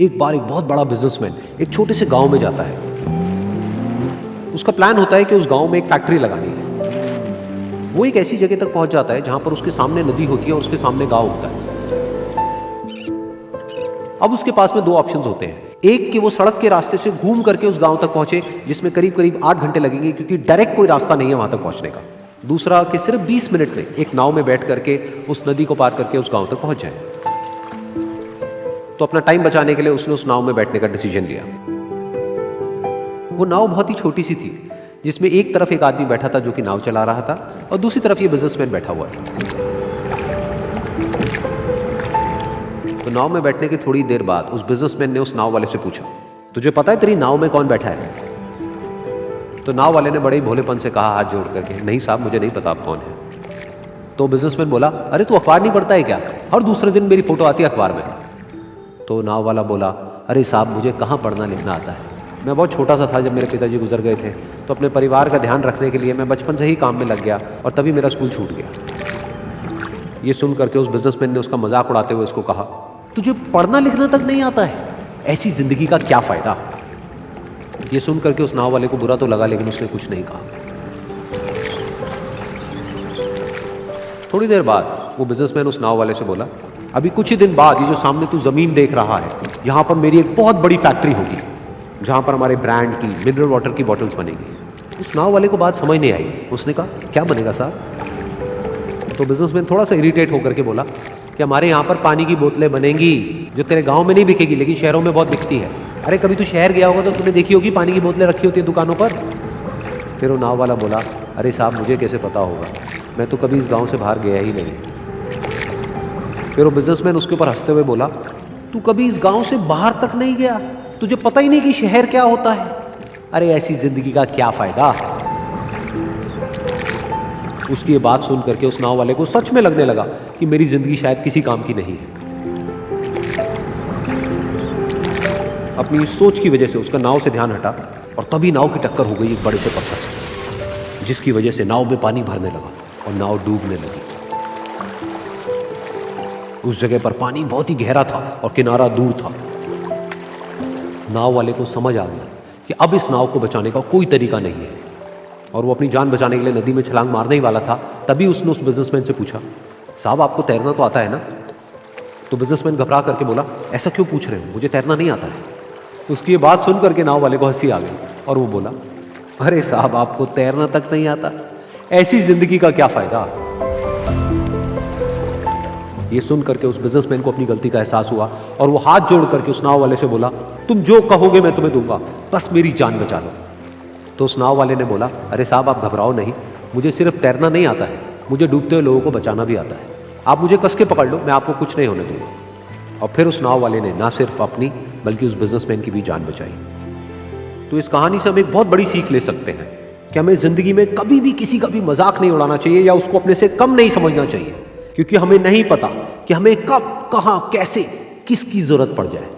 एक बार एक बहुत बड़ा बिजनेसमैन एक छोटे से गांव में जाता है। उसका प्लान होता है कि उस गांव में एक फैक्ट्री लगानी है। वो एक ऐसी जगह तक पहुंच जाता है जहां पर उसके सामने नदी होती है और उसके सामने गांव होता है। अब उसके पास में दो ऑप्शंस होते हैं। एक कि वो सड़क के रास्ते से घूम करके उस गांव तक पहुंचे, जिसमें करीब करीब 8 घंटे लगेंगे, क्योंकि डायरेक्ट कोई रास्ता नहीं है वहां तक पहुंचने का। दूसरा कि सिर्फ 20 मिनट में एक नाव में बैठ करके उस नदी को पार करके उस गांव तक पहुंच जाए। तो अपना टाइम बचाने के लिए उसने उस नाव में बैठने का डिसीजन लिया। वो नाव बहुत ही छोटी सी थी, जिसमें एक तरफ एक आदमी बैठा था जो कि नाव चला रहा था और दूसरी तरफ ये बिजनेसमैन बैठा हुआ था। तो नाव में बैठने की थोड़ी देर बाद उस बिजनेसमैन ने उस नाव वाले से पूछा, तुझे पता है तेरी नाव में कौन बैठा है? तो नाव वाले ने बड़े ही भोलेपन से कहा हाथ जोड़ करके, नहीं साहब मुझे नहीं पता आप कौन है। तो बिजनेसमैन बोला, अरे तू अखबार नहीं पढ़ता है क्या? हर दूसरे दिन मेरी फोटो आती है अखबार में। तो नाव वाला बोला, अरे साहब मुझे कहाँ पढ़ना लिखना आता है, मैं बहुत छोटा सा था जब मेरे पिताजी गुजर गए थे, तो अपने परिवार का ध्यान रखने के लिए मैं बचपन से ही काम में लग गया और तभी मेरा स्कूल छूट गया। ये सुन करके उस बिजनेसमैन ने उसका मजाक उड़ाते हुए उसको कहा, तुझे पढ़ना लिखना तक नहीं आता है, ऐसी जिंदगी का क्या फायदा? ये सुन करके उस नाव वाले को बुरा तो लगा, लेकिन उसने कुछ नहीं कहा। थोड़ी देर बाद वो बिजनेसमैन उस नाव वाले से बोला, अभी कुछ ही दिन बाद ये जो सामने तू जमीन देख रहा है, यहां पर मेरी एक बहुत बड़ी फैक्ट्री होगी जहां पर हमारे ब्रांड की मिनरल वाटर की बॉटल्स बनेगी। उस नाव वाले को बात समझ नहीं आई। उसने कहा, क्या बनेगा साहब? तो बिजनेसमैन थोड़ा सा इरिटेट होकर के बोला कि हमारे यहाँ पर पानी की बोतलें बनेंगी जो तेरे गांव में नहीं बिकेगी लेकिन शहरों में बहुत बिकती है। अरे कभी तू शहर गया होगा तो तूने देखी होगी पानी की बोतलें रखी होती है दुकानों पर। फिर वो नाव वाला बोला, अरे साहब मुझे कैसे पता होगा, मैं तो कभी इस गाँव से बाहर गया ही नहीं। फिर वो बिजनेसमैन उसके ऊपर हंसते हुए बोला, तू कभी इस गांव से बाहर तक नहीं गया, तुझे पता ही नहीं कि शहर क्या होता है? अरे ऐसी जिंदगी का क्या फायदा? उसकी ये बात सुन करके उस नाव वाले को सच में लगने लगा कि मेरी जिंदगी शायद किसी काम की नहीं है। अपनी सोच की वजह से उसका नाव से ध्यान हटा और तभी नाव की टक्कर हो गई एक बड़े से पत्थर से, जिसकी वजह से नाव में पानी भरने लगा और नाव डूबने लगी। उस जगह पर पानी बहुत ही गहरा था और किनारा दूर था। नाव वाले को समझ आ गया कि अब इस नाव को बचाने का कोई तरीका नहीं है और वो अपनी जान बचाने के लिए नदी में छलांग मारने ही वाला था। तभी उसने उस बिजनेसमैन से पूछा, साहब आपको तैरना तो आता है ना? तो बिजनेसमैन घबरा करके बोला, ऐसा क्यों पूछ रहे हो, मुझे तैरना नहीं आता है। उसकी ये बात सुन करके नाव वाले को हंसी आ गई और वो बोला, अरे साहब आपको तैरना तक नहीं आता, ऐसी जिंदगी का क्या फायदा? ये सुन करके उस बिजनेसमैन को अपनी गलती का एहसास हुआ और वो हाथ जोड़ करके उस नाव वाले से बोला, तुम जो कहोगे मैं तुम्हें दूंगा, बस मेरी जान बचा लो। तो उस नाव वाले ने बोला, अरे साहब आप घबराओ नहीं, मुझे सिर्फ तैरना नहीं आता है, मुझे डूबते हुए लोगों को बचाना भी आता है। आप मुझे कस के पकड़ लो, मैं आपको कुछ नहीं होने दूंगा। और फिर उस नाव वाले ने ना सिर्फ अपनी बल्कि उस बिजनेसमैन की भी जान बचाई। तो इस कहानी से हम एक बहुत बड़ी सीख ले सकते हैं कि हमें जिंदगी में कभी भी किसी का भी मजाक नहीं उड़ाना चाहिए या उसको अपने से कम नहीं समझना चाहिए, क्योंकि हमें नहीं पता कि हमें कब, कहां, कैसे, किसकी जरूरत पड़ जाए।